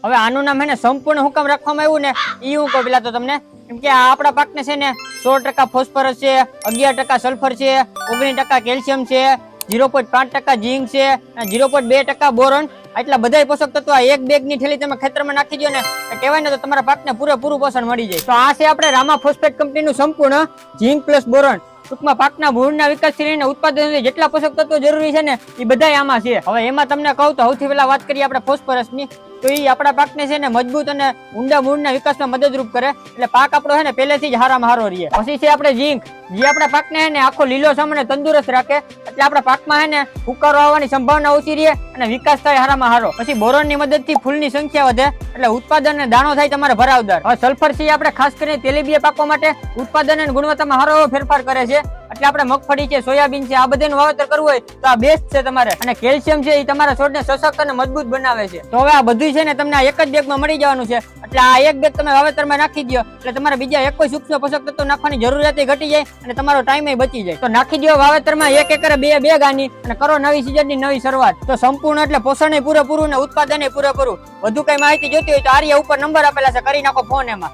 હવે આનું નામ હે ને સંપૂર્ણ હુકમ રાખવામાં આવ્યું ને ઈ હું કહું પેલા તો તમને, કેમ કે આપણા પાકને છે ને 16% ફોસ્ફરસ છે, 11% સલ્ફર છે, 19% કેલ્શિયમ છે, 0.5% ઝીંક છે, 0.2% બોરોન, આટલા બધા પોષક તત્વો આ એક બેગ ની થેલી તમે ખેતરમાં નાખી દો ને કહેવાય ને તો તમારા પાકને પૂરેપૂરું પોષણ મળી જાય. તો આ છે આપણે રામા ફોસ્ફેટ કંપનીનું સંપૂર્ણ ઝીંક પ્લસ બોરોન. ટૂંકમાં પાકના મૂળના વિકાસથી લઈને ઉત્પાદન સુધી જેટલા પોષક તત્વો જરૂરી છે ને એ બધા આમાં છે. હવે એમાં તમને કહું તો સૌથી પહેલા વાત કરીએ આપણે ફોસ્ફરસની, તો એ આપણા પાકને છે ને મજબૂત અને ઊંડા મૂળના વિકાસમાં મદદરૂપ કરે, એટલે પાક આપણો છે ને પહેલેથી જ હારામાં હારો રહે. પછી છે આપણે ઝીંક, જે આપણા પાકને છે ને આખો લીલો સામે તંદુરસ્ત રાખે, એટલે આપણા પાકમાં છે ને ફુકારો આવવાની સંભાવના ઓછી રહે અને વિકાસ થાય હારામાં હારો. પછી બોરોન ની મદદથી ફૂલની સંખ્યા વધે, એટલે ઉત્પાદન અને દાણો થાય તમારે ભરાવદાર. હવે સલ્ફર છે આપણે ખાસ કરીને તેલીબિયા પાકો માટે ઉત્પાદન અને ગુણવત્તામાં સારો ફેરફાર કરે છે, એટલે આપણે મગફળી છે, સોયાબીન છે, આ બધાનું વાવેતર કરવું હોય તો આ બેસ્ટ છે તમારે. અને કેલ્શિયમ છે એ તમારા છોડને સશક્ત અને મજબૂત બનાવે છે. તો હવે આ બધું છે ને તમને આ એક જ બેગમાં મળી જવાનું છે, એટલે આ એક બેગ તમે વાવેતરમાં નાખી દો એટલે તમારે બીજા એક કોઈ સૂક્ષ્મ પોષક તત્વો નાખવાની જરૂરિયાત ઘટી જાય અને તમારો ટાઈમ બચી જાય. તો નાખી દો વાવેતરમાં 1 એકરે 2 બેગ આની અને કરો નવી સિઝનની નવી શરૂઆત. તો સંપૂર્ણ એટલે પોષણ પૂરેપૂરું ને ઉત્પાદન પૂરેપૂરું. વધુ કઈ માહિતી જોતી હોય તો આર્યા ઉપર નંબર આપેલા છે, કરી નાખો ફોન એમાં.